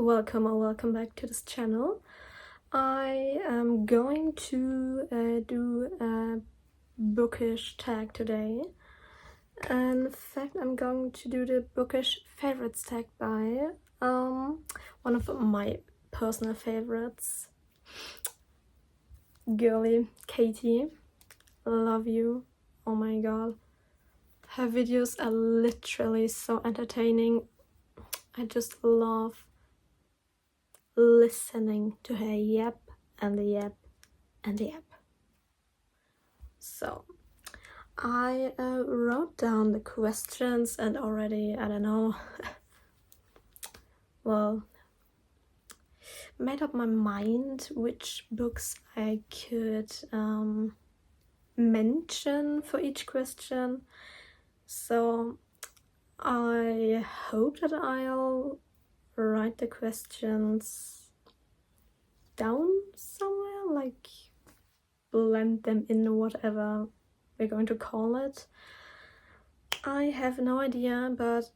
welcome or welcome back to this channel. I am going to do a bookish tag today. In fact, I'm going to do the Bookish Favourites Tag by one of my personal favorites, girly Katie. Love you. Oh my god. Her videos are literally so entertaining. I just love listening to her yap and the yap and the yap. So I wrote down the questions and already, I don't know, well, made up my mind which books I could mention for each question. So I hope that I'll write the questions down somewhere, like blend them in, whatever we're going to call it. I have no idea, but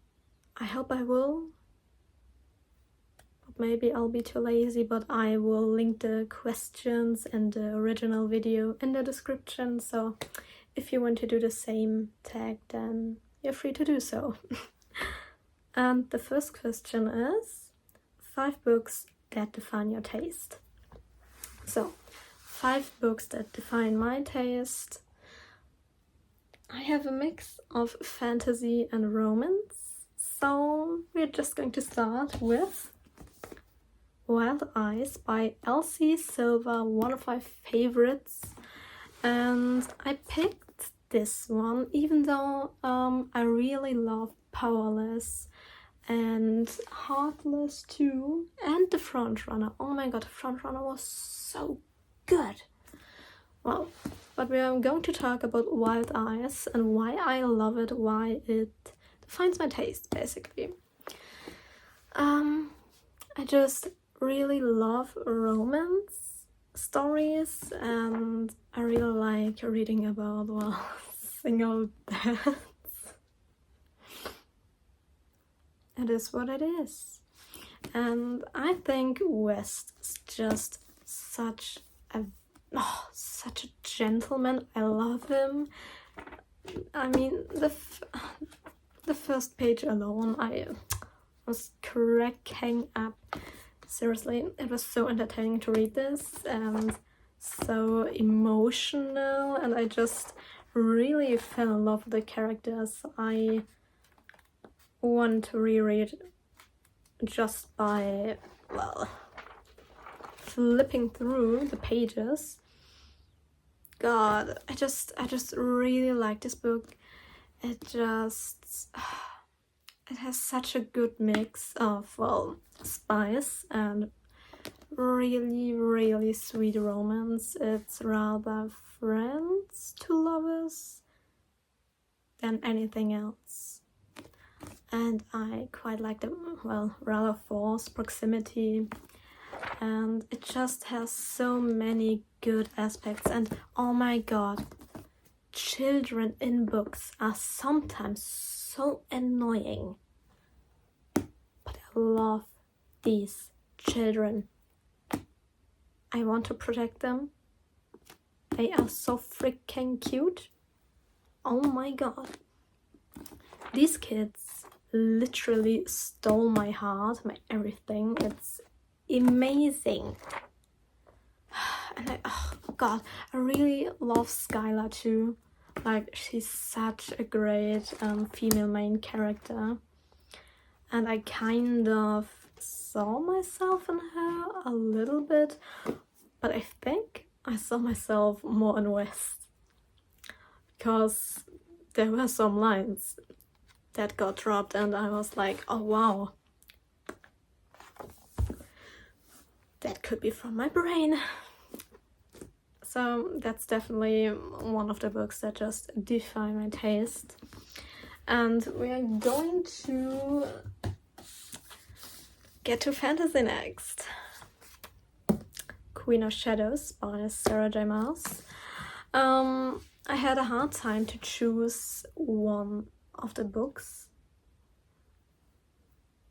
I hope I will. Maybe I'll be too lazy, but I will link the questions and the original video in the description, so if you want to do the same tag, then you're free to do so. And the first question is 5 books that define your taste. So 5 books that define my taste. I have a mix of fantasy and romance, so we're just going to start with Wild Eyes by Elsie Silver, one of my favorites. And I picked this one even though I really love Powerless and Heartless too, and The Frontrunner. Oh my god, The Frontrunner was so good. Well, but we are going to talk about Wild Eyes and why I love it, why it defines my taste, basically. I just really love romance stories, and I really like reading about, well, single dads. It is what it is. And I think West is just such a gentleman. I love him. I mean, the first page alone, I was cracking up. Seriously, it was so entertaining to read this and so emotional, and I just really fell in love with the characters. I want to reread just by, well, flipping through the pages. God, I just really like this book. It has such a good mix of, well, spice and really sweet romance. It's rather friends to lovers than anything else. And I quite like the, well, rather forced proximity. And it just has so many good aspects. And oh my god, children in books are sometimes so annoying. But I love these children. I want to protect them. They are so freaking cute. Oh my god. These kids literally stole my heart, my everything. It's amazing. And oh god, I really love Skylar too. Like, she's such a great female main character. And I kind of saw myself in her a little bit, but I think I saw myself more in West, because there were some lines that got dropped and I was like, oh wow, that could be from my brain. So that's definitely one of the books that just define my taste. And we are going to get to fantasy next. Queen of Shadows by Sarah J. Maas. I had a hard time to choose one of the books.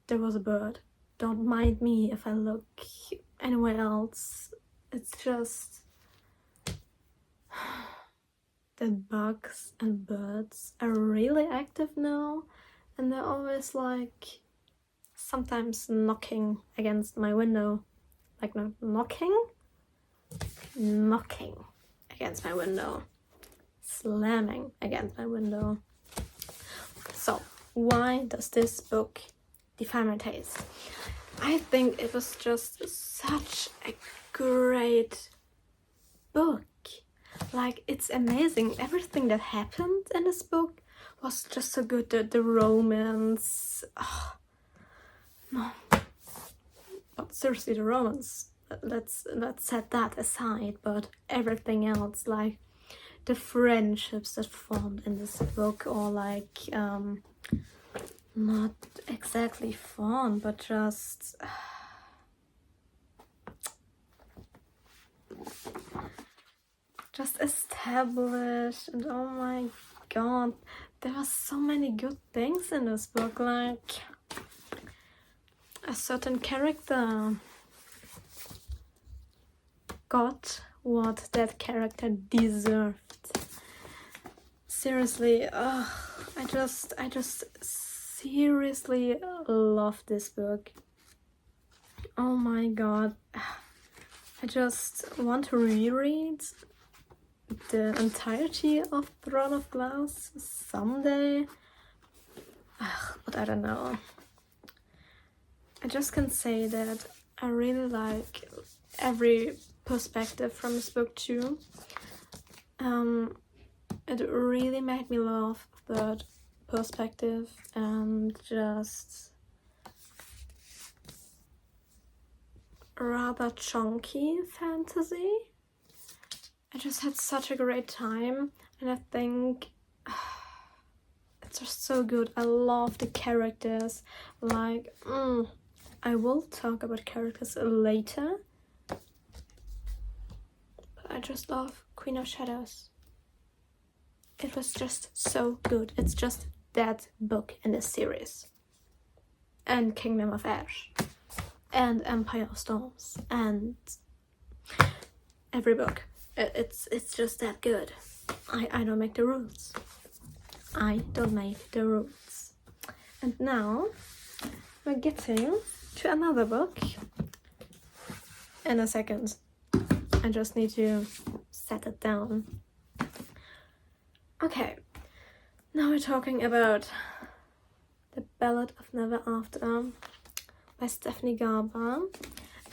There was a bird. don't mind me if I look anywhere else. It's just the bugs and birds are really active now, and they're always like sometimes knocking against my window. Like not knocking against my window, slamming against my window. So why does this book define my taste? I think it was just such a great book. Like, it's amazing. Everything that happened in this book was just so good. The romance. Oh, no. But seriously, the romance. Let's set that aside. But everything else, like the friendships that formed in this book, or like not exactly formed, but just established. And oh my god, there are so many good things in this book. Like a certain character got what that character deserved. Seriously, I just seriously love this book. Oh my god, I just want to reread the entirety of Throne of Glass someday. But I don't know. I just can say that I really like every perspective from this book too. It really made me love third perspective and just rather chunky fantasy. I just had such a great time, and I think it's just so good. I love the characters. Like, I will talk about characters later, but I just love Queen of Shadows. It was just so good. It's just that book in this series. And Kingdom of Ash. And Empire of Storms. And every book. It's just that good. I don't make the rules. I don't make the rules. And now we're getting to another book. In a second. I just need to set it down. Okay, now we're talking about The Ballad of Never After by Stephanie Garber,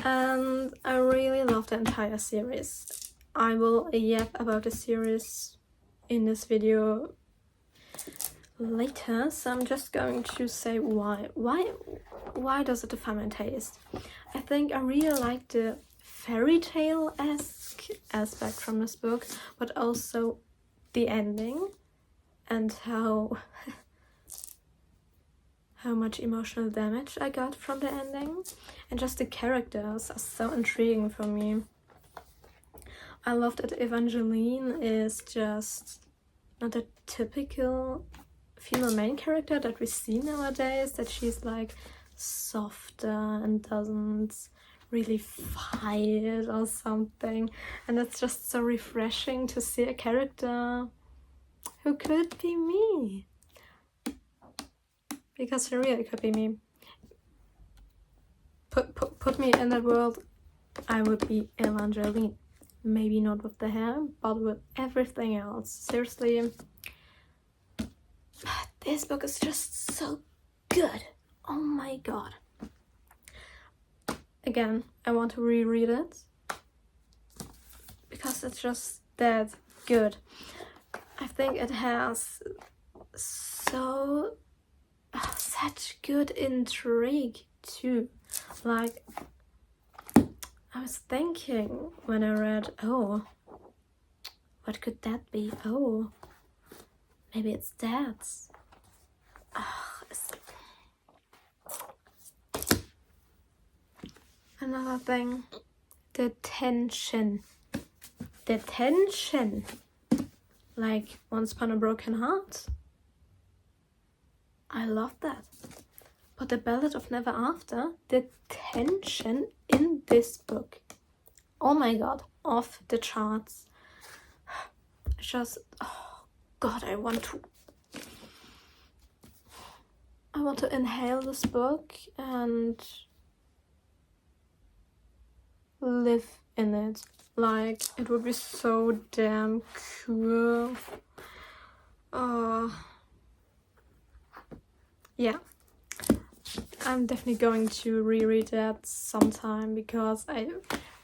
and I really love the entire series. I will yap about the series in this video later, so I'm just going to say why. Why does it define my taste? I think I really like the fairy tale-esque aspect from this book, but also the ending and how much emotional damage I got from the ending, and just the characters are so intriguing for me. I love that Evangeline is just not a typical female main character that we see nowadays, that she's like softer and doesn't really fight or something, and it's just so refreshing to see a character who could be me, because she really could be me. Put me in that world, I would be Evangeline. Maybe not with the hair, but with everything else. Seriously, this book is just so good. Oh my god. Again, I want to reread it because it's just that good. I think it has such good intrigue too. Like, I was thinking when I read, oh, what could that be? Oh, maybe it's that. Another thing, the tension. Like Once Upon a Broken Heart. I love that. But The Ballad of Never After, the tension in this book, oh my god, off the charts. Just, oh god, I want to inhale this book and live in it. Like, it would be so damn cool. Yeah, I'm definitely going to reread that sometime because I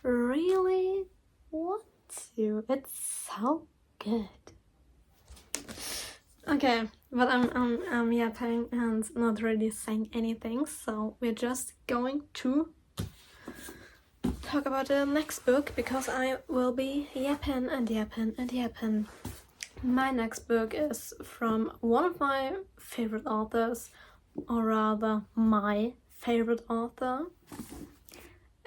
really want to. It's so good. Okay, but I'm yapping and not really saying anything, so we're just going to talk about the next book because I will be yapping and yapping and yapping. My next book is from one of my favorite authors, or rather my favorite author,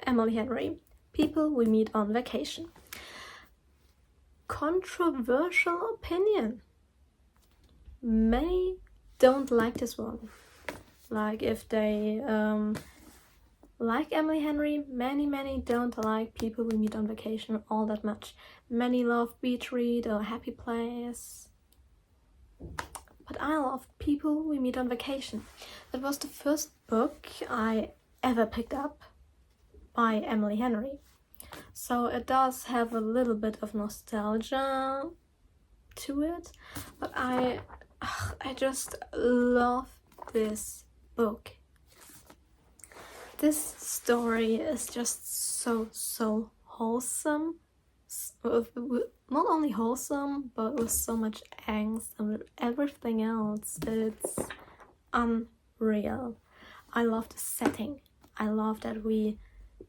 Emily Henry. People We Meet on Vacation. Controversial opinion. Many don't like this one. Like, if they like Emily Henry, many don't like People We Meet on Vacation all that much. Many love Beach Read or Happy Place. But I love People We Meet on Vacation. That was the first book I ever picked up by Emily Henry. So it does have a little bit of nostalgia to it, but I just love this book. This story is just so wholesome. Not only wholesome, but with so much angst and with everything else. It's unreal. I love the setting. I love that we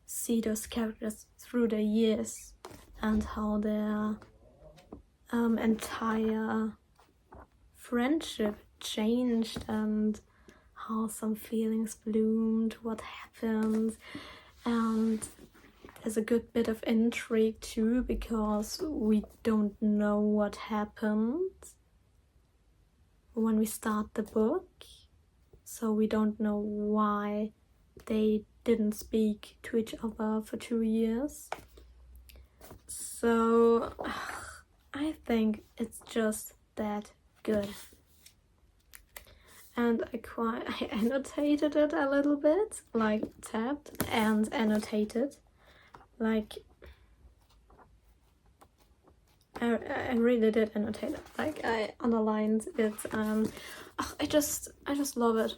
see those characters through the years and how their entire friendship changed and how some feelings bloomed, what happened. And there's a good bit of intrigue too, because we don't know what happened when we start the book, so we don't know why they didn't speak to each other for 2 years. So I think it's just that good. And I annotated it a little bit, like tabbed and annotated. Like, I really did annotate it. Like, I underlined it. I just love it.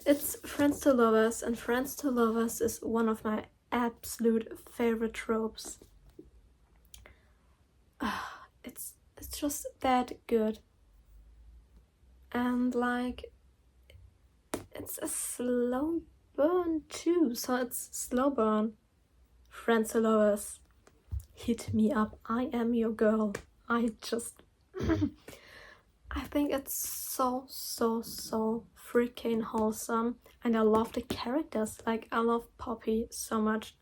It's Friends to Lovers, and Friends to Lovers is one of my absolute favorite tropes. It's just that good. And like, it's a slow burn too, so it's slow burn. Friends to Lovers, hit me up, I am your girl. I think it's so freaking wholesome, and I love the characters. Like, I love Poppy so much.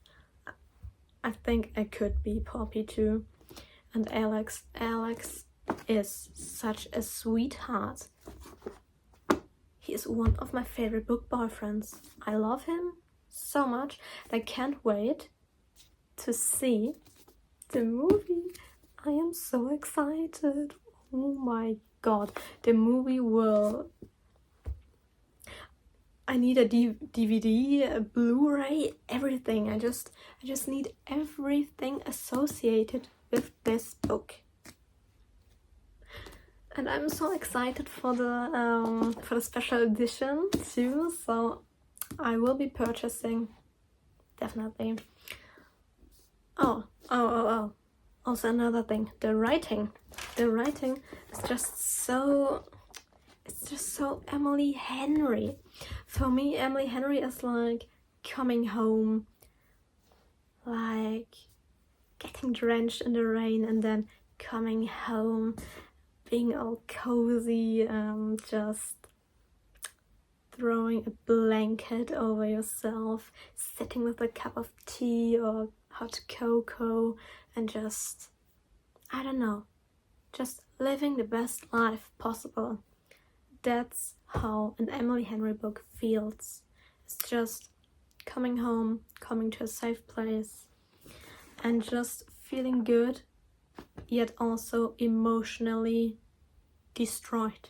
I think I could be Poppy too. And Alex is such a sweetheart. He is one of my favorite book boyfriends. I love him so much. I can't wait to see the movie. I am so excited. Oh my god. The movie will... I need a DVD, a Blu-ray, everything. I just need everything associated with this book. And I'm so excited for the special edition too, so I will be purchasing, definitely. Oh. Also another thing, the writing. The writing is just so... It's just so Emily Henry. For me, Emily Henry is like coming home, like getting drenched in the rain and then coming home, being all cozy, just throwing a blanket over yourself, sitting with a cup of tea or hot cocoa and just, I don't know, just living the best life possible. that's how an Emily Henry book feels. It's just coming home, coming to a safe place, and just feeling good, yet also emotionally destroyed.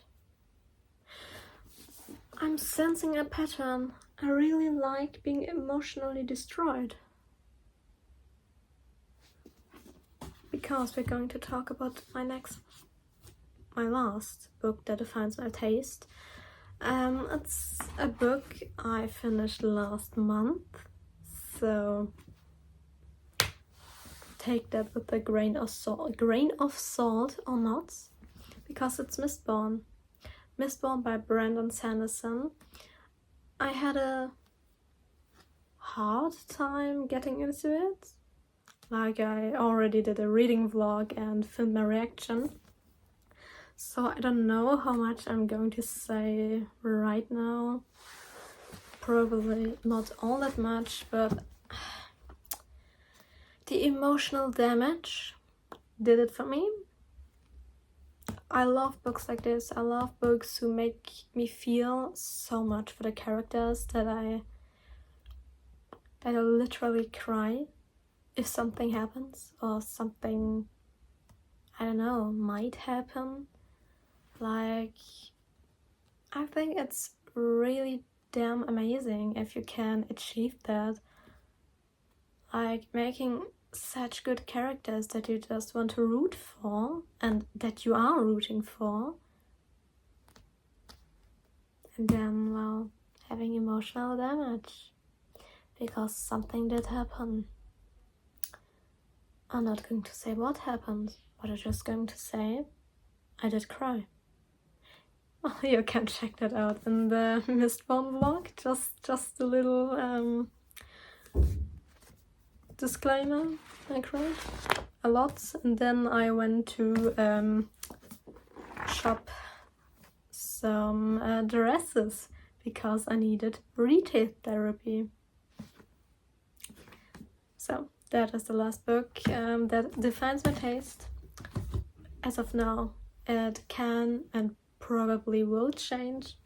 I'm sensing a pattern. I really like being emotionally destroyed. Because we're going to talk about my last book that defines my taste. It's a book I finished last month, so take that with a grain of salt or not, because it's Mistborn by Brandon Sanderson. I had a hard time getting into it. Like, I already did a reading vlog and filmed my reaction, so I don't know how much I'm going to say right now. Probably not all that much, but the emotional damage did it for me. I love books like this. I love books who make me feel so much for the characters that I literally cry if something happens, or something, I don't know, might happen. Like, I think it's really damn amazing if you can achieve that. Like, making such good characters that you just want to root for, and that you are rooting for. And then, well, having emotional damage because something did happen. I'm not going to say what happened, but I'm just going to say I did cry. Well, you can check that out in the Mistborn vlog. Just a little disclaimer. I cried a lot, and then I went to shop some dresses because I needed retail therapy. So that is the last book that defines my taste. As of now, it can and probably will change,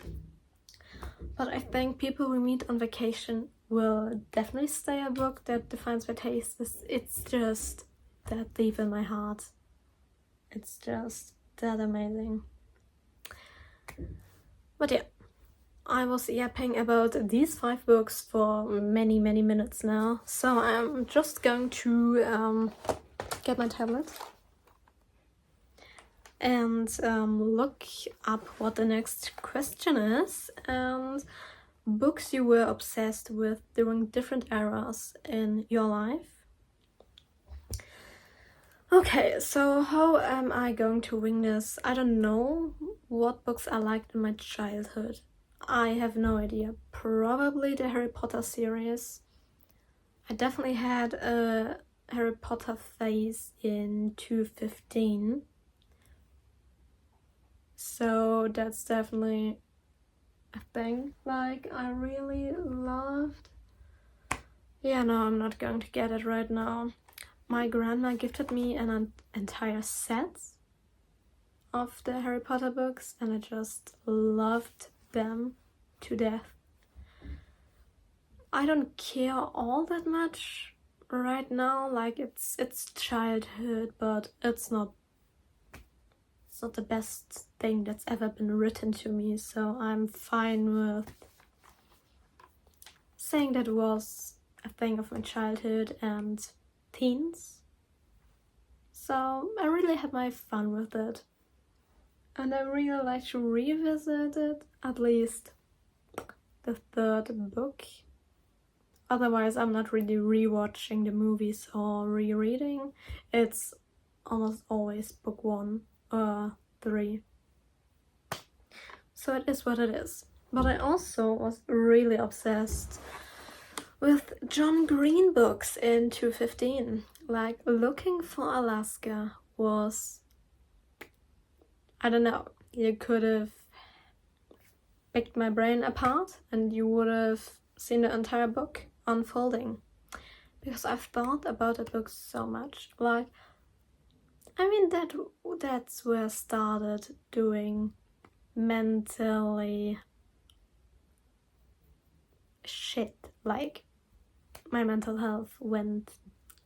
but I think People We Meet on Vacation will definitely stay a book that defines my taste. It's just that deep in my heart. It's just that amazing. But yeah, I was yapping about these 5 books for many minutes now, so I'm just going to get my tablet and look up what the next question is, and books you were obsessed with during different eras in your life. Okay, so how am I going to wing this? I don't know what books I liked in my childhood. I have no idea. Probably the Harry Potter series. I definitely had a Harry Potter phase in 2015. So that's definitely a thing, like, I really loved. Yeah, no, I'm not going to get it right now. My grandma gifted me an entire set of the Harry Potter books, and I just loved them to death. I don't care all that much right now, like, it's childhood, but it's not the best thing that's ever been written to me, so I'm fine with saying that was a thing of my childhood and teens. So I really had my fun with it, and I really like to revisit it, at least the 3rd book. Otherwise, I'm not really rewatching the movies or rereading. It's almost always book 1 or 3. So it is what it is. But I also was really obsessed with John Green books in 2015. Like, Looking for Alaska was, I don't know, you could have picked my brain apart and you would have seen the entire book unfolding. Because I've thought about the book so much. Like, I mean, that's where I started doing mentally shit. Like, my mental health went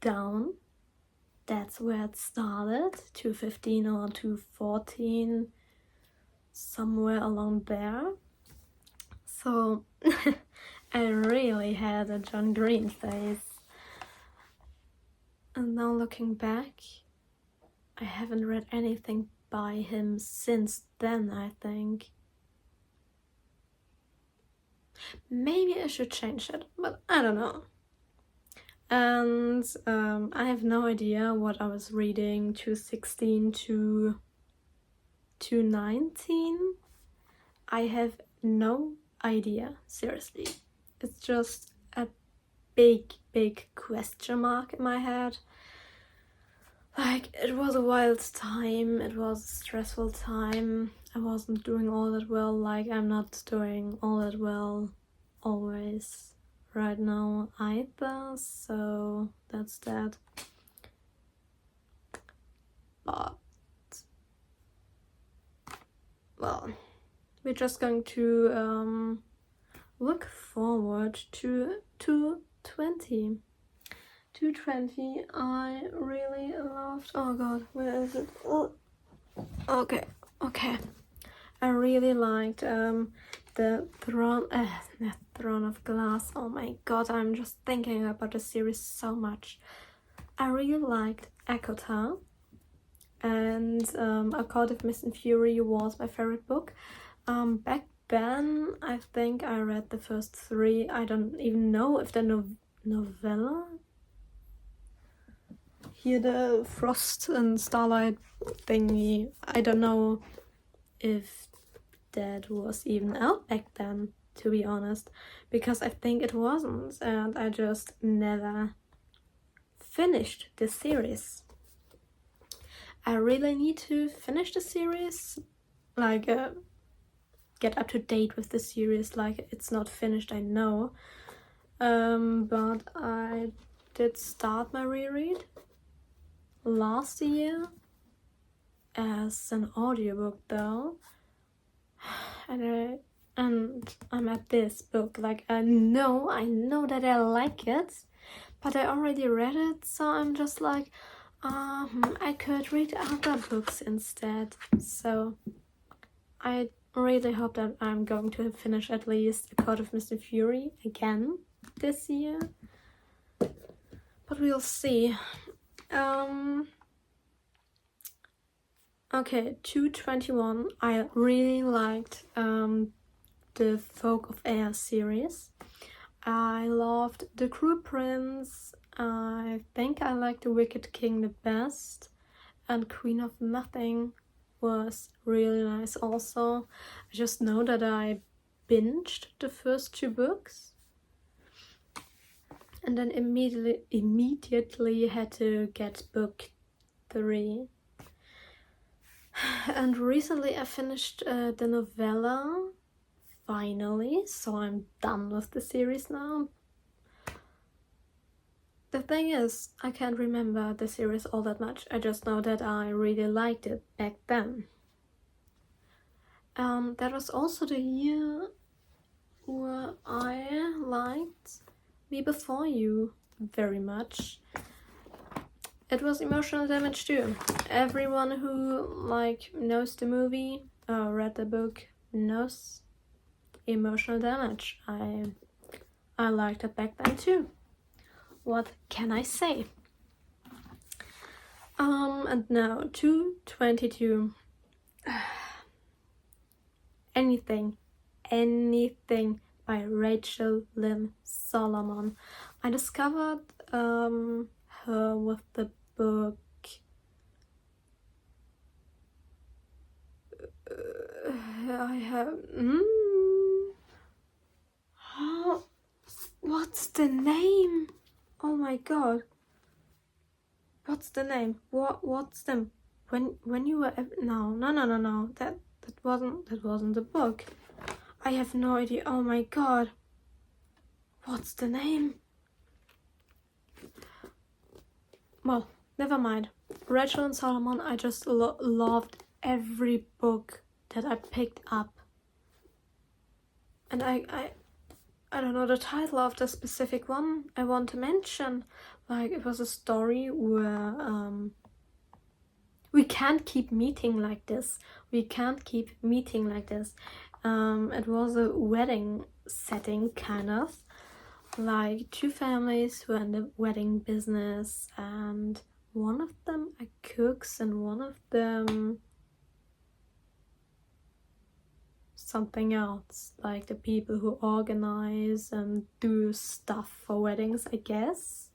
down. That's where it started, 2015 or 2014, somewhere along there. So I really had a John Green phase. And now looking back, I haven't read anything by him since then, I think. Maybe I should change it, but I don't know. And I have no idea what I was reading 2016 to 2019. I have no idea, seriously. It's just a big question mark in my head. Like, it was a wild time, it was a stressful time. I wasn't doing all that well, like I'm not doing all that well always right now either, so that's that. But, well, we're just going to look forward to 220. 220, I really loved. Oh god, where is it? Oh. Okay. I really liked the Throne of Glass. Oh my god, I'm just thinking about the series so much. I really liked Akota, and A Court of Mist and Fury was my favorite book. Back then, I think I read the first 3. I don't even know if the novella. Here, the Frost and Starlight thingy. I don't know if that was even out back then, to be honest, because I think it wasn't, and I just never finished the series. I really need to finish the series, like get up to date with the series. Like, it's not finished, I know, but I did start my reread last year as an audiobook though, and I'm at this book. Like, I know that I like it, but I already read it, so I'm just like, I could read other books instead. So I really hope that I'm going to finish at least A Court of Mist and Fury again this year, but we'll see. Okay, 221. I really liked the Folk of Air series. I loved The Cruel Prince. I think I liked The Wicked King the best, and Queen of Nothing was really nice also. I just know that I binged the first 2 books and then immediately had to get book 3. And recently I finished the novella, finally, so I'm done with the series now. The thing is, I can't remember the series all that much. I just know that I really liked it back then. That was also the year where I liked Me Before You very much. It was emotional damage too. Everyone who knows the movie or read the book knows emotional damage. I liked it back then too. What can I say? And now 222. Anything by Rachel Lynn Solomon. I discovered her with the book I have what's the name? Oh my god, what's the name? What's the when you were no, that wasn't the book. I have no idea. Oh my god, what's the name? Well, never mind. Rachel and Solomon, I just loved every book that I picked up. And I don't know the title of the specific one I want to mention. Like, it was a story where we can't keep meeting like this. We can't keep meeting like this. It was a wedding setting, kind of. Like, two families who are in the wedding business, and one of them are cooks and one of them something else, like the people who organize and do stuff for weddings, I guess.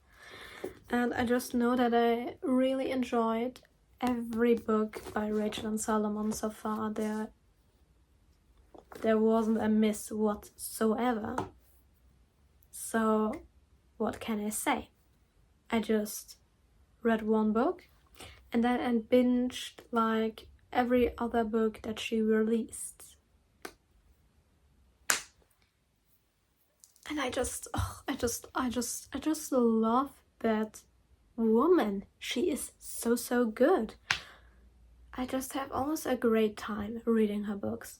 And I just know that I really enjoyed every book by Rachel and Solomon so far. There wasn't a miss whatsoever. So what can I say? I just read one book and then I binged like every other book that she released. And I just love that woman. She is so good. I just have almost a great time reading her books.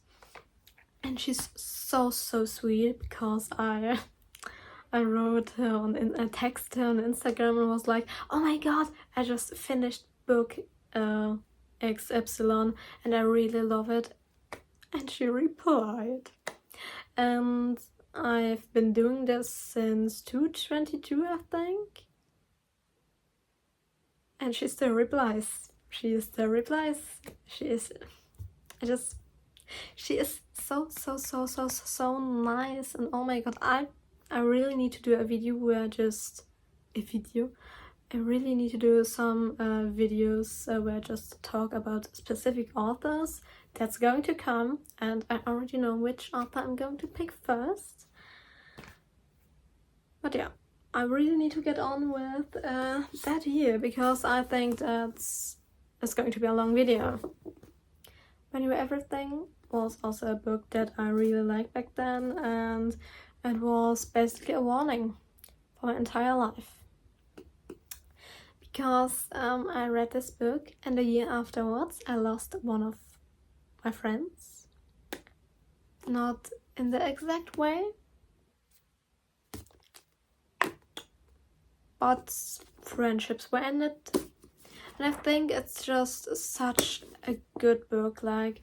And she's so sweet, because I wrote her on a text her on Instagram and was like, oh my god, I just finished book XY and I really love it. And she replied. And I've been doing this since 2022, I think. And she still replies. She is so nice. And oh my god, I really need to do a video where I really need to do some videos where I just talk about specific authors. That's going to come, and I already know which author I'm going to pick first. But yeah, I really need to get on with that year, because I think it's going to be a long video. Anyway, Everything was also a book that I really liked back then, and it was basically a warning for my entire life. Because I read this book, and the year afterwards I lost one of my friends. Not in the exact way, but friendships were ended. And I think it's just such a good book. Like,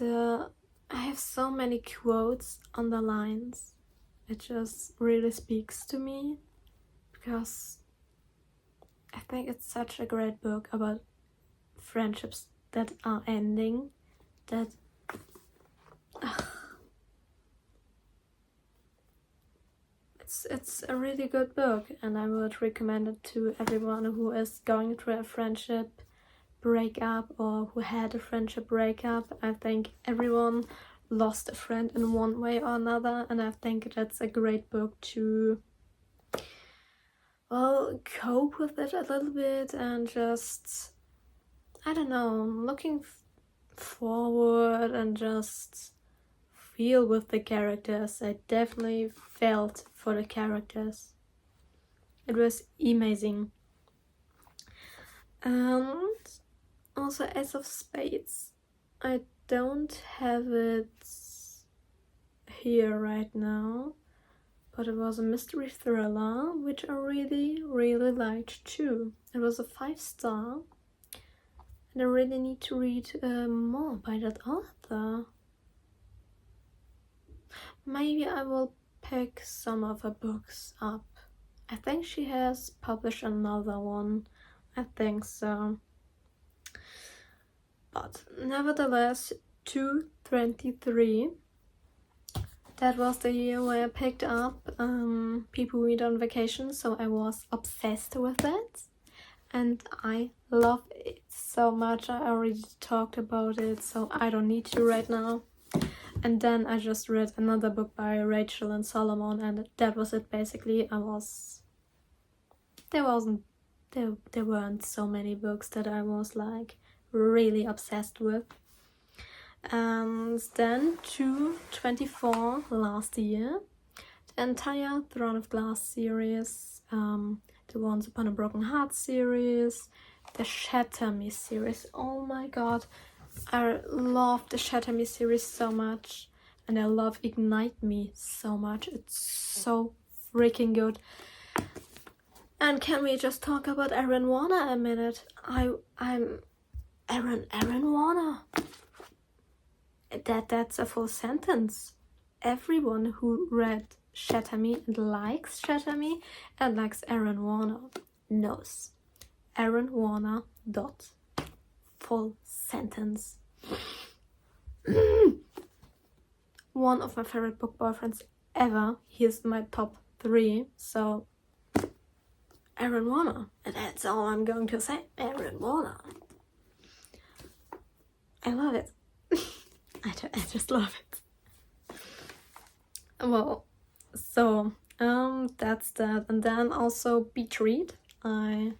I have so many quotes on the lines. It just really speaks to me, because I think it's such a great book about friendships that are ending, that it's a really good book, and I would recommend it to everyone who is going through a friendship breakup or who had a friendship breakup. I think everyone lost a friend in one way or another, and I think that's a great book to, well, cope with it a little bit and just, I don't know, looking forward and just feel with the characters. I definitely felt for the characters. It was amazing. And also Ace of Spades. I don't have it here right now, but it was a mystery thriller which I really liked too. It was a 5-star, and I really need to read more by that author. Maybe I will pick some of her books up. I think she has published another one. I think so. But nevertheless, 2023. That was the year where I picked up People Read on Vacation, so I was obsessed with it. And I love it so much. I already talked about it, so I don't need to right now. And then I just read another book by Rachel and Solomon, and that was it basically. There weren't so many books that I was like really obsessed with. And then 2024, last year, the entire Throne of Glass series, the Once Upon a Broken Heart series, the Shatter Me series. Oh my god, I love the Shatter Me series so much, and I love Ignite Me so much. It's so freaking good. And can we just talk about Aaron Warner a minute? I'm Aaron Warner. That's a full sentence. Everyone who read Shatter Me and likes Shatter Me and likes Aaron Warner knows. Aaron Warner dot full sentence. One of my favorite book boyfriends ever. He's my top 3. So Aaron Warner. And that's all I'm going to say. Aaron Warner. I love it. I just love it. Well, so that's that. And then also Beach Read. I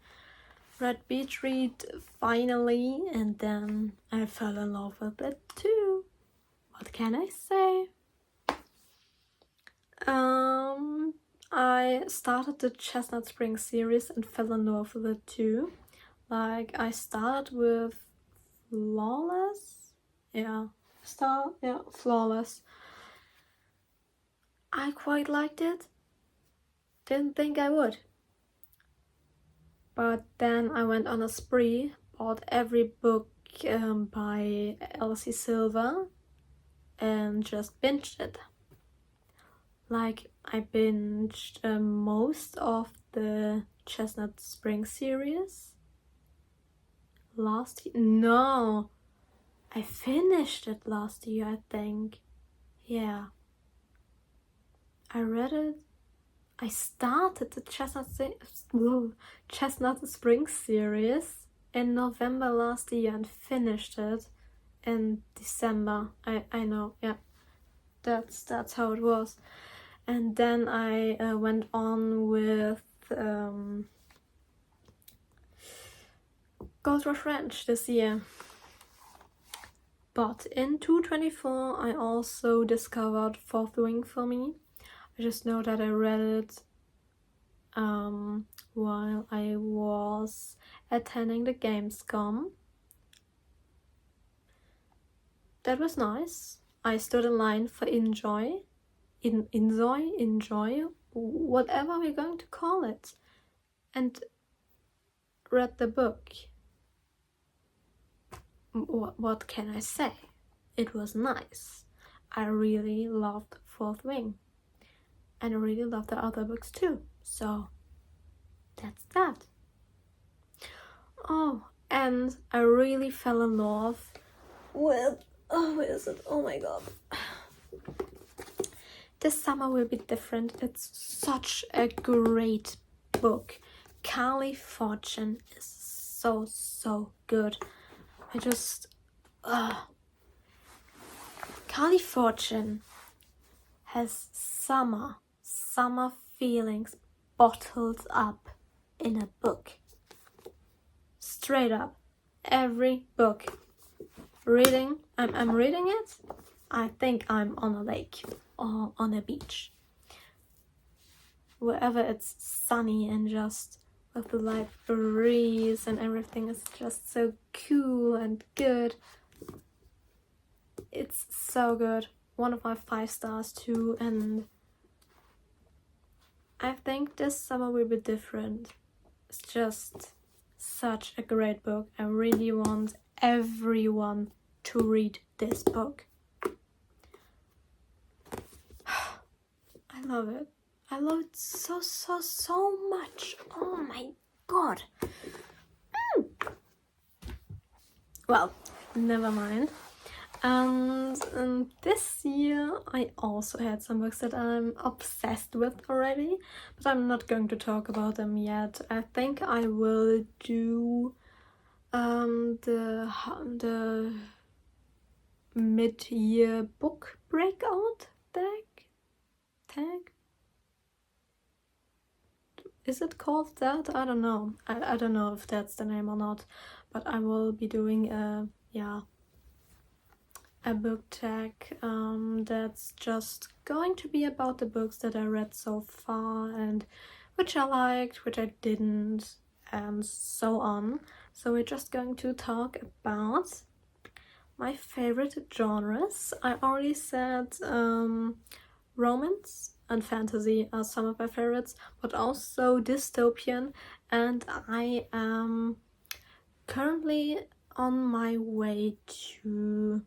read Beach Read finally, and then I fell in love with it too. What can I say? I started the Chestnut Spring series and fell in love with it too. Like, I started with Flawless. Flawless. I quite liked it. Didn't think I would. But then I went on a spree, bought every book by Elsie Silver, and just binged it. Like, I binged most of the Chestnut Spring series last year. No, I finished it last year, I think. Yeah. I read it. I started the Chestnut Spring series in November last year and finished it in December. I know, yeah. That's how it was. And then I went on with Gold Rush Ranch this year. But in 224 I also discovered Fourth Wing for me. I just know that I read it while I was attending the Gamescom. That was nice. I stood in line for Enjoy, whatever we're going to call it, and read the book. What can I say? It was nice. I really loved Fourth Wing. And I really love the other books too. So that's that. Oh, and I really fell in love with... Oh, where is it? Oh my god. This Summer Will Be Different. It's such a great book. Carly Fortune is so good. I just... Carly Fortune has summer feelings bottled up in a book. Straight up. Every book. Reading, I'm reading it. I think I'm on a lake or on a beach. Wherever it's sunny and just with the light breeze and everything is just so cool and good. It's so good. One of my 5 stars too, and I think This Summer Will Be Different. It's just such a great book. I really want everyone to read this book. I love it. I love it so much. Oh my god. Well, never mind. And this year I also had some books that I'm obsessed with already, but I'm not going to talk about them yet. I think I will do the mid-year book breakout tag. Is it called that? I don't know. I don't know if that's the name or not, but I will be doing a book tag that's just going to be about the books that I read so far and which I liked, which I didn't, and so on. So we're just going to talk about my favorite genres. I already said romance and fantasy are some of my favorites, but also dystopian, and I am currently on my way to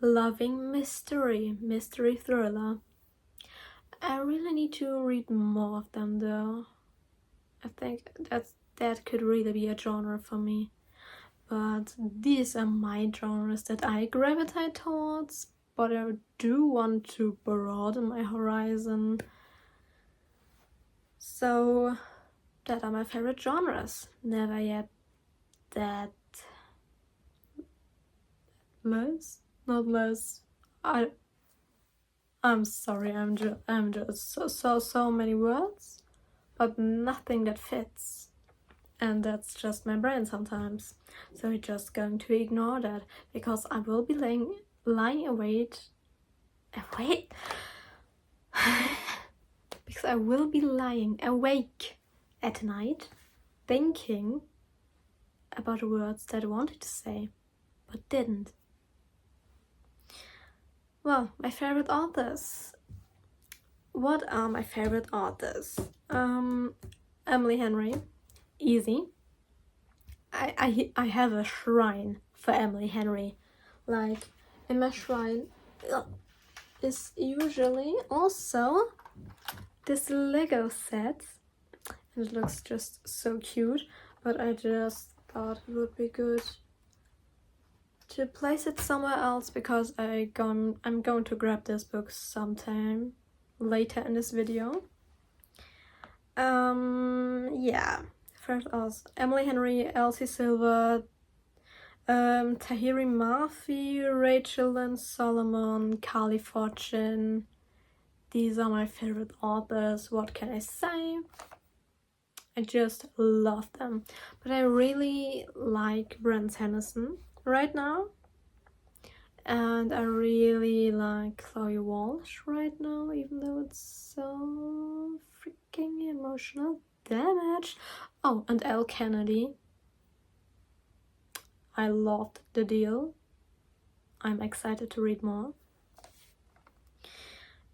loving mystery thriller. I really need to read more of them though. I think that could really be a genre for me. But these are my genres that I gravitate towards, but I do want to broaden my horizon. So that are my favorite genres. Never yet that less, not less. I'm sorry, I'm just so many words, but nothing that fits. And that's just my brain sometimes. So we're just going to ignore that, because I will be lying awake because I will be lying awake at night thinking about words that I wanted to say but didn't. Well, my favorite authors. What are my favorite authors? Emily Henry. Easy. I have a shrine for Emily Henry. Like, in my shrine is usually also this Lego set. And it looks just so cute, but I just thought it would be good to place it somewhere else, because I'm going to grab this book sometime later in this video. Yeah. First also Emily Henry, Elsie Silver, Tahiri Murphy, Rachel Lynn Solomon, Carly Fortune. These are my favorite authors. What can I say? I just love them. But I really like Brent Sanderson right now. And I really like Chloe Walsh right now, even though it's so freaking emotional damage. Oh, and Elle Kennedy. I loved The Deal. I'm excited to read more.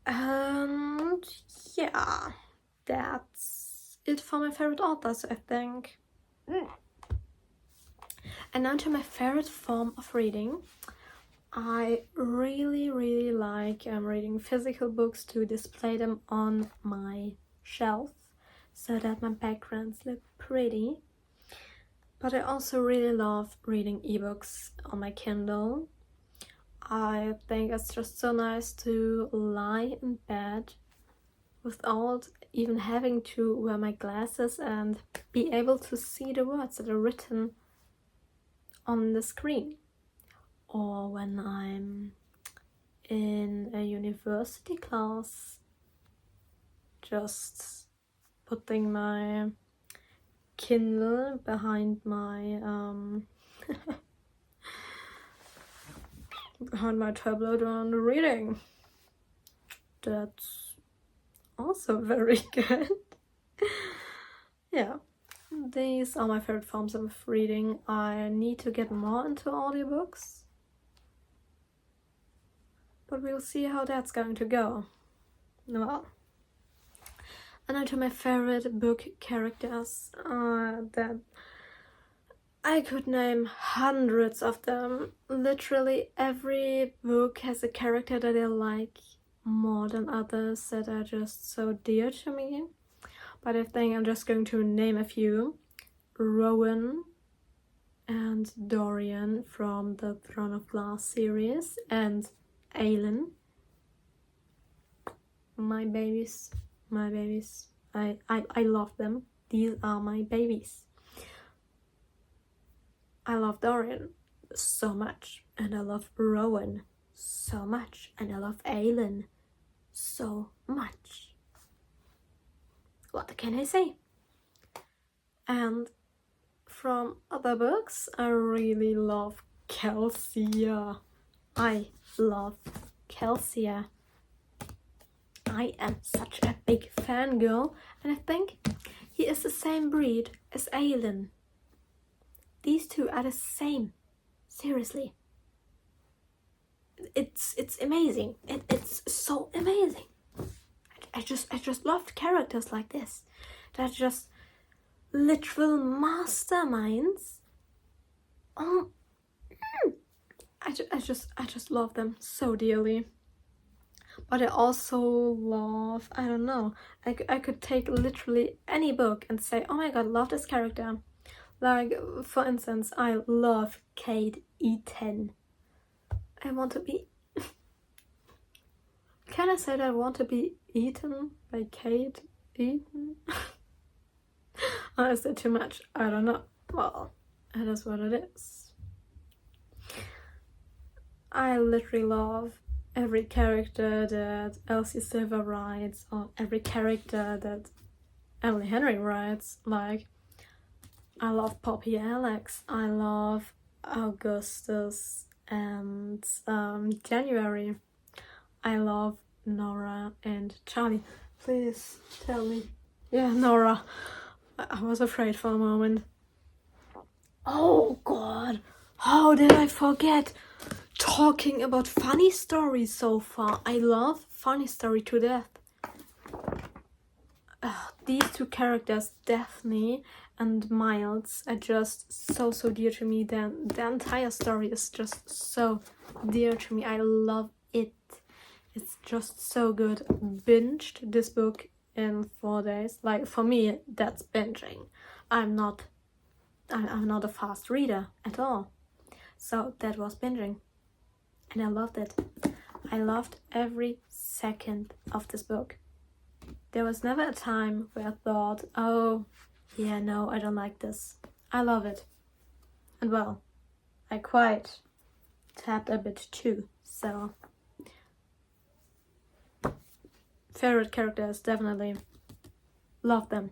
And yeah, that's it for my favorite authors, I think. And now to my favorite form of reading. I really like reading physical books to display them on my shelf so that my backgrounds look pretty. But I also really love reading ebooks on my Kindle. I think it's just so nice to lie in bed without even having to wear my glasses and be able to see the words that are written on the screen. Or when I'm in a university class, just putting my Kindle behind my behind my tablet and reading. That's also very good. Yeah, these are my favorite forms of reading. I need to get more into audiobooks, but we'll see how that's going to go. Well, and now to my favorite book characters. That I could name hundreds of them. Literally every book has a character that I like more than others, that are just so dear to me. But I think I'm just going to name a few. Rowan and Dorian from the Throne of Glass series, and Aelin. My babies. I love them. These are my babies. I love Dorian so much, and I love Rowan so much, and I love Aelin so much. What can I say? And from other books, I really love Kelsia. I love Kelsia. I am such a big fangirl, and I think he is the same breed as Aelin. These two are the same. Seriously. It's amazing. It's so amazing. I just love characters like this. They're just literal masterminds. I just love them so dearly. But I also love, I don't know, I could take literally any book and say, oh my god, love this character. Like, for instance, I love Kate E10. I want to be... Can I say that I want to be eaten by Kate Eaton? Or is that too much? I don't know. Well, it is what it is. I literally love every character that Elsie Silver writes, or every character that Emily Henry writes. Like, I love Poppy Alex, I love Augustus and January. I love Nora and Charlie. Please tell me. Yeah, Nora. I was afraid for a moment. Oh god, how did I forget? Talking about funny stories so far. I love Funny Story to death. These two characters, Daphne and Miles, are just so dear to me. The entire story is just so dear to me. I love it. It's just so good. Binged this book in 4 days. Like, for me, that's binging. I'm not a fast reader at all. So that was binging. And I loved it. I loved every second of this book. There was never a time where I thought, oh, yeah, no, I don't like this. I love it. And well, I quite tapped a bit too, so... Favorite characters, definitely. Love them.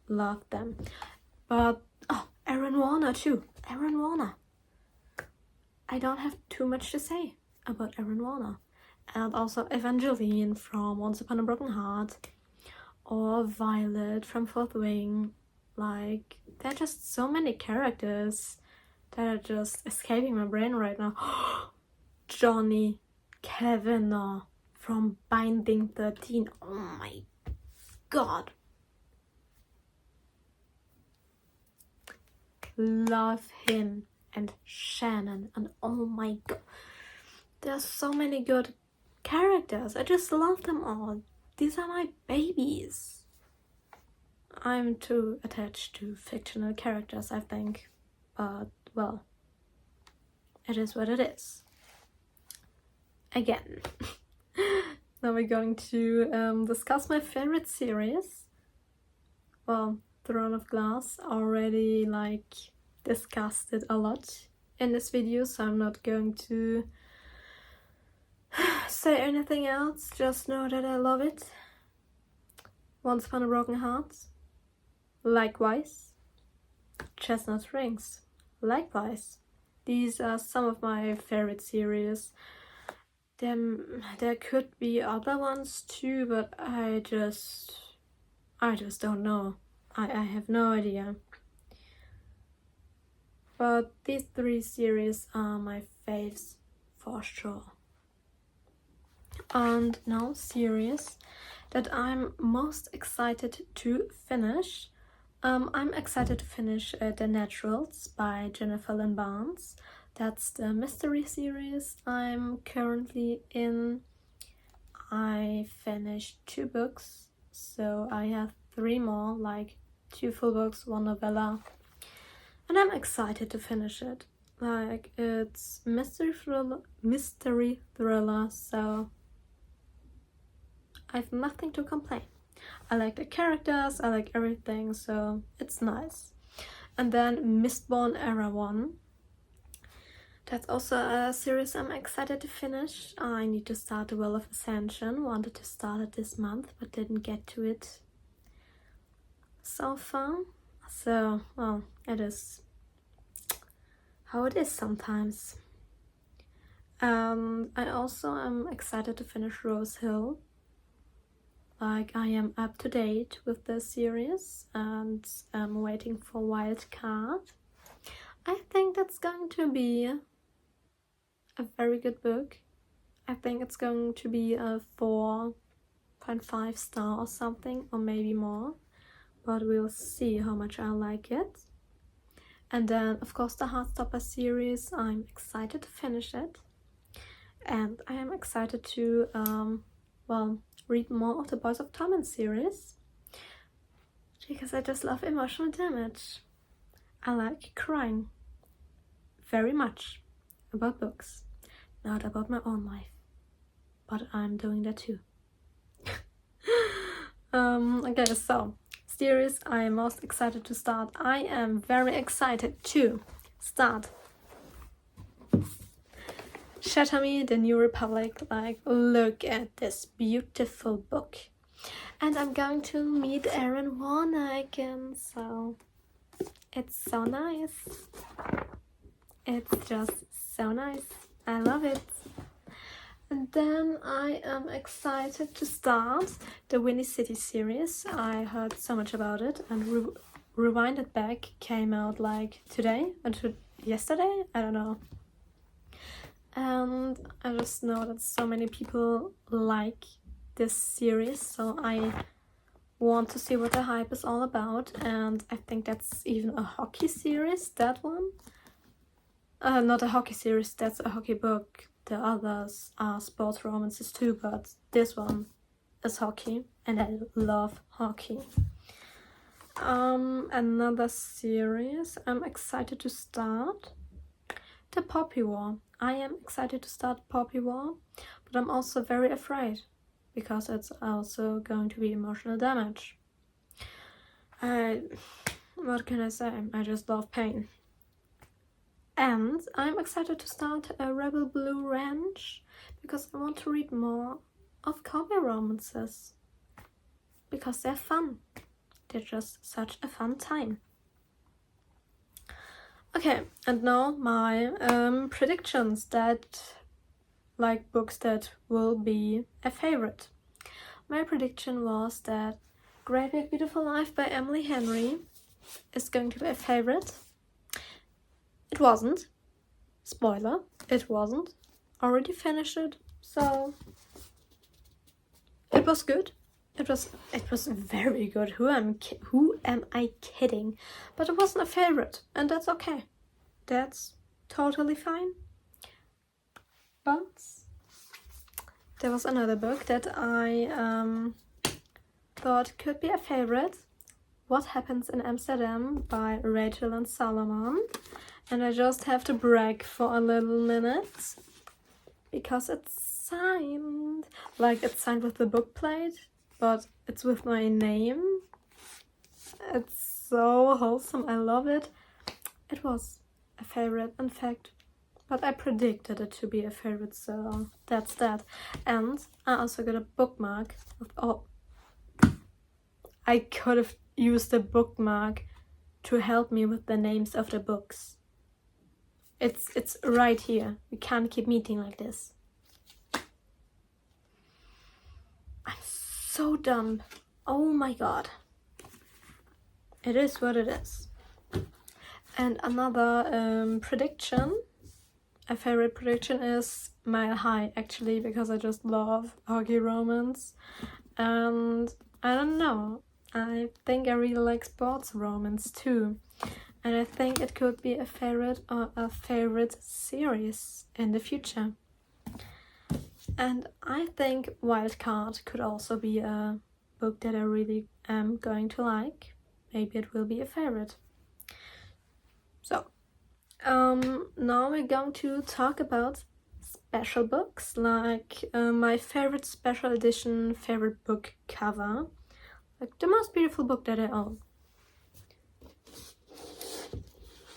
Love them. But, oh, Aaron Warner too. Aaron Warner. I don't have too much to say about Aaron Warner. And also Evangeline from Once Upon a Broken Heart. Or Violet from Fourth Wing. Like, there are just so many characters that are just escaping my brain right now. Johnny Kavanagh from Binding 13. Oh my god. Love him. And Shannon, and oh my god, there's so many good characters. I just love them all. These are my babies. I'm too attached to fictional characters, I think, but well, it is what it is. Again, now we're going to discuss my favorite series. Well, Throne of Glass already discussed it a lot in this video, so I'm not going to say anything else. Just know that I love it. Once Upon a Broken Heart, likewise. Chestnut Rings, likewise. These are some of my favorite series. There could be other ones too, but I just don't know. I have no idea. But these 3 series are my faves for sure. And now series that I'm most excited to finish. I'm excited to finish The Naturals by Jennifer Lynn Barnes. That's the mystery series I'm currently in. I finished 2 books, so I have 3 more, like 2 full books, 1 novella. And I'm excited to finish it. Like, it's mystery thriller, so I have nothing to complain. I like the characters, I like everything, so it's nice. And then Mistborn Era 1. That's also a series I'm excited to finish. I need to start The Well of Ascension. Wanted to start it this month, but didn't get to it so far. So, well, it is how it is sometimes. I also am excited to finish Rose Hill. Like, I am up to date with the series and I'm waiting for Wild Card. I think that's going to be a very good book. I think it's going to be a 4.5 star or something, or maybe more, but we'll see how much I like it. And then, of course, the Heartstopper series, I'm excited to finish it. And I am excited to, read more of the Boys of Torment series, because I just love emotional damage. I like crying very much about books, not about my own life, but I'm doing that too. Okay, so series I am most excited to start. I am very excited to start Shatter Me, the New Republic. Like, look at this beautiful book. And I'm going to meet Aaron Warner again, so it's so nice. It's just so nice. I love it. And then I am excited to start the Windy City series. I heard so much about it, and Rewind It Back came out like today or yesterday, I don't know. And I just know that so many people like this series, so I want to see what the hype is all about. And I think that's even a hockey series, that one. Not a hockey series, that's a hockey book. The others are sports romances too, but this one is hockey, and I love hockey. Another series I'm excited to start, the Poppy War. I am excited to start Poppy War, but I'm also very afraid, because it's also going to be emotional damage. What can I say? I just love pain. And I'm excited to start a Rebel Blue Ranch, because I want to read more of cowboy romances, because they're fun. They're just such a fun time. Okay, and now my predictions that, like, books that will be a favorite. My prediction was that Great Big Beautiful Life by Emily Henry is going to be a favorite. It wasn't. Spoiler, it wasn't. Already finished it, so it was good. It was very good. Who am I kidding? But it wasn't a favorite, and that's okay. That's totally fine. But there was another book that I thought could be a favorite. What Happens in Amsterdam by Rachel and Solomon. And I just have to brag for a little minute, because it's signed. Like, it's signed with the book plate, but it's with my name. It's so wholesome. I love it. It was a favorite, in fact, but I predicted it to be a favorite, so that's that. And I also got a bookmark. I could have used a bookmark to help me with the names of the books. It's right here. We can't keep meeting like this. I'm so dumb. Oh my god. It is what it is. And another prediction, a favorite prediction, is Mile High, actually, because I just love hockey romance. And I don't know, I think I really like sports romance too. And I think it could be a favorite or a favorite series in the future. And I think Wildcard could also be a book that I really am going to like. Maybe it will be a favorite. So, now we're going to talk about special books, like my favorite special edition favorite book cover. Like the most beautiful book that I own.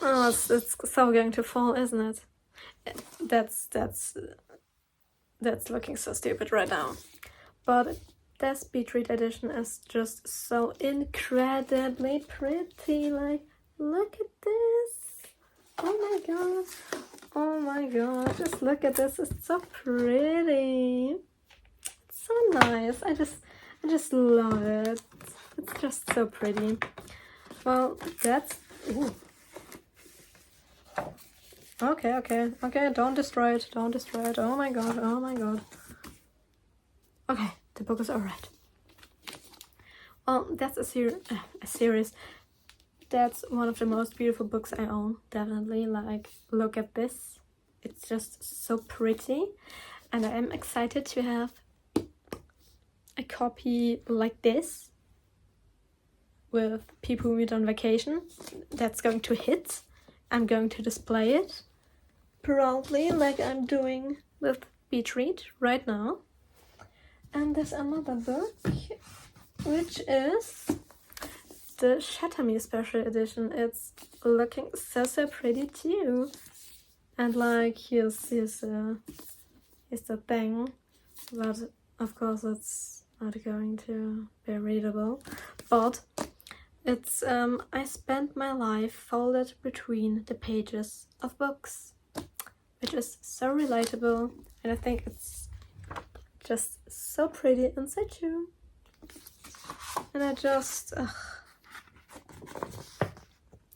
Oh, it's so going to fall, isn't it? That's looking so stupid right now. But the speed read edition is just so incredibly pretty. Like, look at this. Oh my god. Oh my god. Just look at this. It's so pretty. It's so nice. I just love it. It's just so pretty. Well, that's... Ooh. Okay, don't destroy it, oh my god. Okay, the book is alright. Well, that's a series. That's one of the most beautiful books I own, definitely. Like, look at this. It's just so pretty. And I am excited to have a copy like this with people who meet on vacation. That's going to hit. I'm going to display it proudly, like I'm doing with Beach Read right now. And there's another book, which is the Shatter Me Special Edition. It's looking so pretty too. And like, here's the thing, but of course it's not going to be readable. But it's I spent my life folded between the pages of books, which is so relatable, and I think it's just so pretty and so true. And I just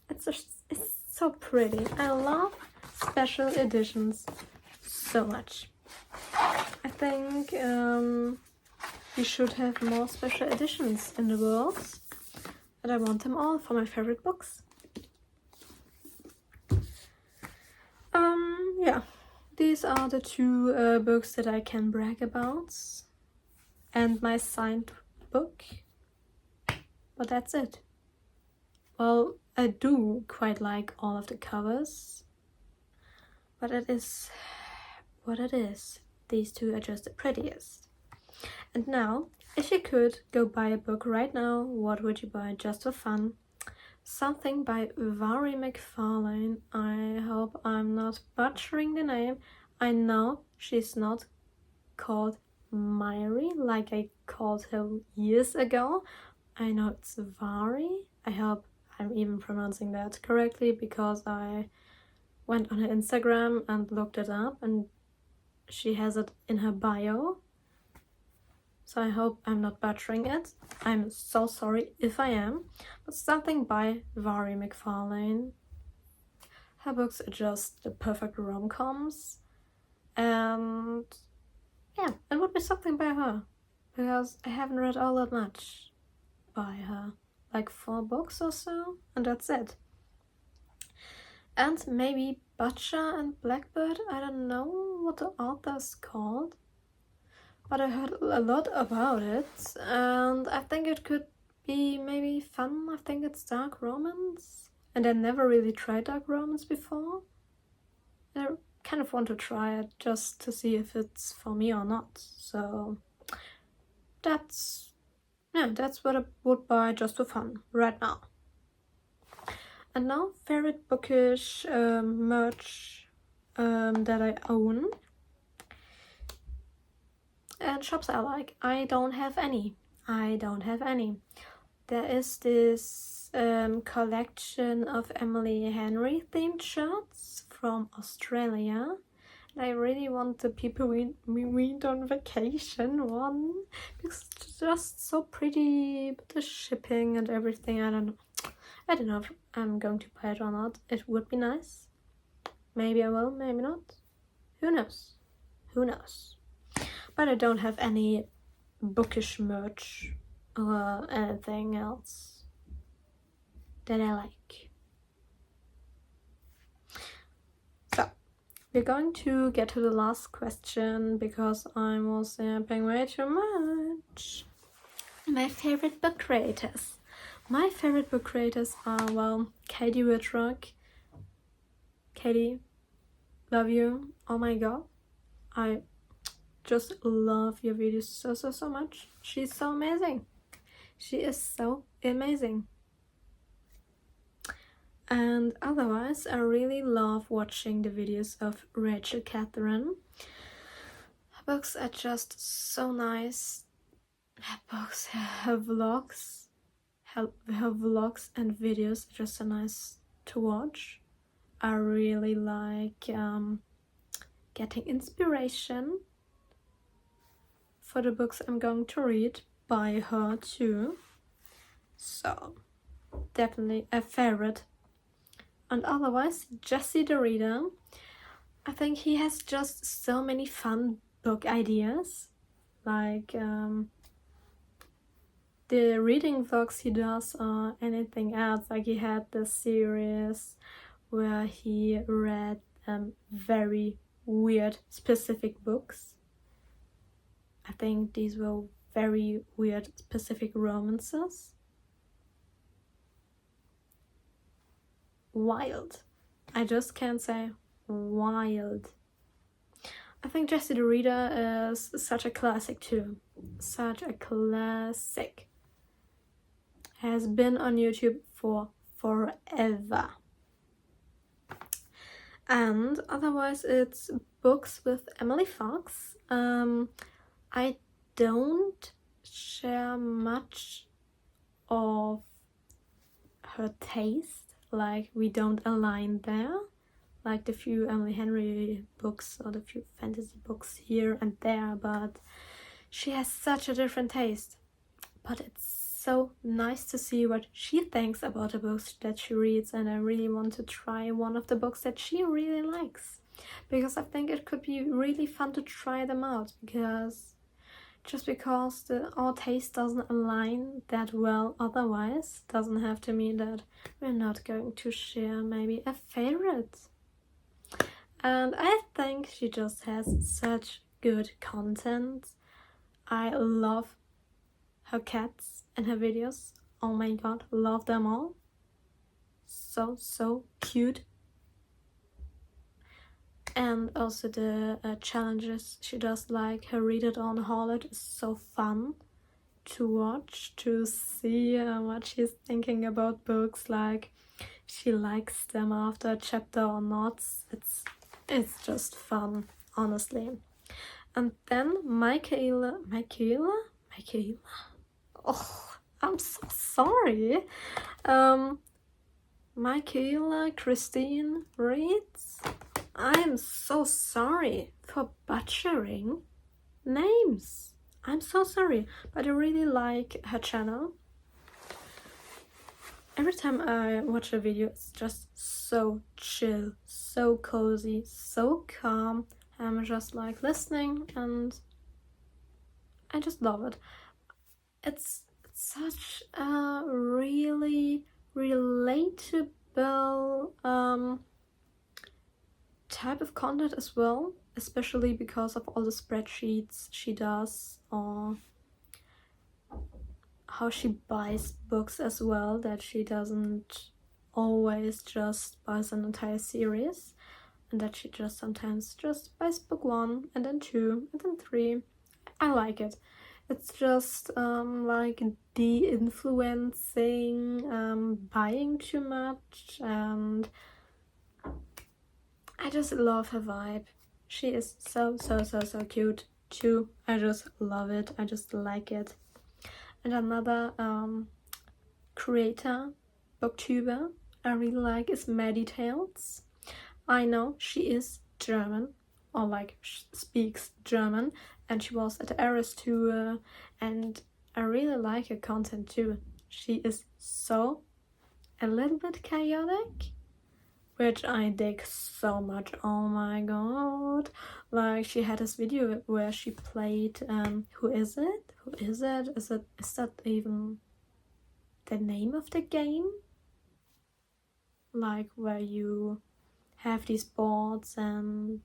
it's so pretty. I love special editions so much. I think we should have more special editions in the world, and I want them all for my favorite books. Yeah, these are the two books that I can brag about, and my signed book, but that's it. Well, I do quite like all of the covers, but it is what it is. These two are just the prettiest. And now, if you could go buy a book right now, what would you buy just for fun? Something by Vari McFarlane. I hope I'm not butchering the name. I know she's not called Myri like I called her years ago. I know it's Vari. I hope I'm even pronouncing that correctly, because I went on her Instagram and looked it up, and she has it in her bio. So I hope I'm not butchering it. I'm so sorry if I am. But something by Vari McFarlane. Her books are just the perfect rom-coms. And yeah, it would be something by her, because I haven't read all that much by her. Like 4 books or so, and that's it. And maybe Butcher and Blackbird. I don't know what the author's called, but I heard a lot about it, and I think it could be maybe fun. I think it's dark romance, and I never really tried dark romance before. I kind of want to try it just to see if it's for me or not. So that's what I would buy just for fun right now. And now, favorite bookish merch that I own. And shops I like. I don't have any. There is this collection of Emily Henry themed shirts from Australia. And I really want the people we meet on vacation one, because it's just so pretty. But the shipping and everything, I don't know if I'm going to buy it or not. It would be nice. Maybe I will, maybe not. Who knows? But I don't have any bookish merch or anything else that I like. So, we're going to get to the last question, because I was yapping way too much. My favorite book creators. My favorite book creators are, well, Katie Whitrock. Katie, love you. Oh my god. I just love your videos so much. She's so amazing. She is so amazing. And otherwise, I really love watching the videos of Rachel Catherine. Her books are just so nice. Her vlogs and videos are just so nice to watch. I really like getting inspiration for the books I'm going to read by her too. So, definitely a favorite And otherwise, Jesse the Reader. I think he has just so many fun book ideas. Like the reading vlogs he does or anything else. Like he had this series where he read very weird specific books. I think these were very weird specific romances. Wild. I just can't say wild. I think Jesse the Reader is such a classic too. Such a classic. Has been on YouTube for forever. And otherwise it's books with Emily Fox. I don't share much of her taste. Like we don't align there. Like the few Emily Henry books or the few fantasy books here and there, but she has such a different taste. But it's so nice to see what she thinks about the books that she reads, and I really want to try one of the books that she really likes, because I think it could be really fun to try them out, because just because our taste doesn't align that well otherwise doesn't have to mean that we're not going to share maybe a favorite. And I think she just has such good content. I love her cats and her videos. Oh my god, love them all. So cute. And also the challenges she does, like her Read It on Holiday, is so fun to watch, to see what she's thinking about books, like she likes them after a chapter or not. It's just fun, honestly. And then Michaela. Oh, I'm so sorry. Michaela Christine reads. I'm so sorry for butchering names. I'm so sorry, but I really like her channel. Every time I watch a video, it's just so chill, so cozy, so calm. I'm just like listening and I just love it. It's such a really relatable type of content as well, especially because of all the spreadsheets she does, or how she buys books as well, that she doesn't always just buys an entire series, and that she just sometimes just buys book 1 and then 2 and then 3. I like it. It's just like de-influencing buying too much, and I just love her vibe. She is so cute too. I just love it. I just like it. And another creator, booktuber, I really like is Maddie Tales. I know she is German, or like speaks German, and she was at the Eras tour, and I really like her content too. She is so a little bit chaotic, which I dig so much. Oh my god. Like she had this video where she played Who Is It? Who is it? Is that even the name of the game? Like where you have these boards and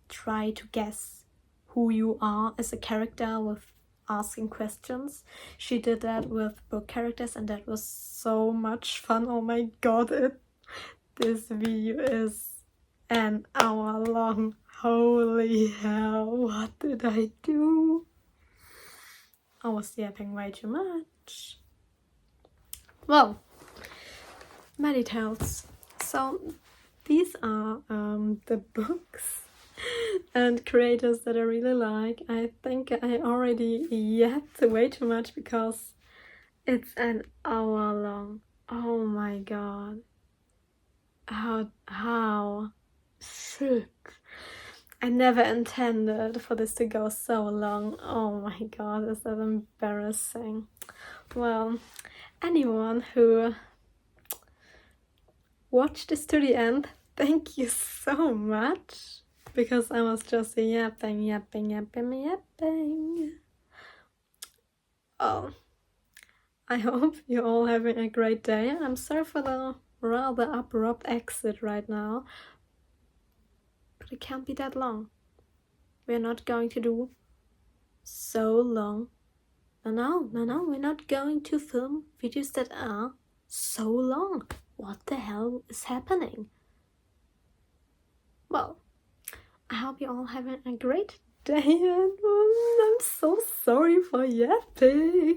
try to guess who you are as a character with asking questions. She did that with book characters, and that was so much fun. Oh my god, this video is an hour long. Holy hell, what did I do? I was yapping way too much. Well, Maddie Tales. So these are the books and creators that I really like. I think I already yapped way too much because it's an hour long. Oh my god. How? Shit. I never intended for this to go so long. Oh my god, is that embarrassing. Well, anyone who watch this to the end, thank you so much, because I was just yapping. Oh, I hope you're all having a great day. I'm sorry for the rather abrupt exit right now, but it can't be that long. We're not going to do so long. No, we're not going to film videos that are so long. What the hell is happening? Well, I hope you're all having a great day, and I'm so sorry for yapping.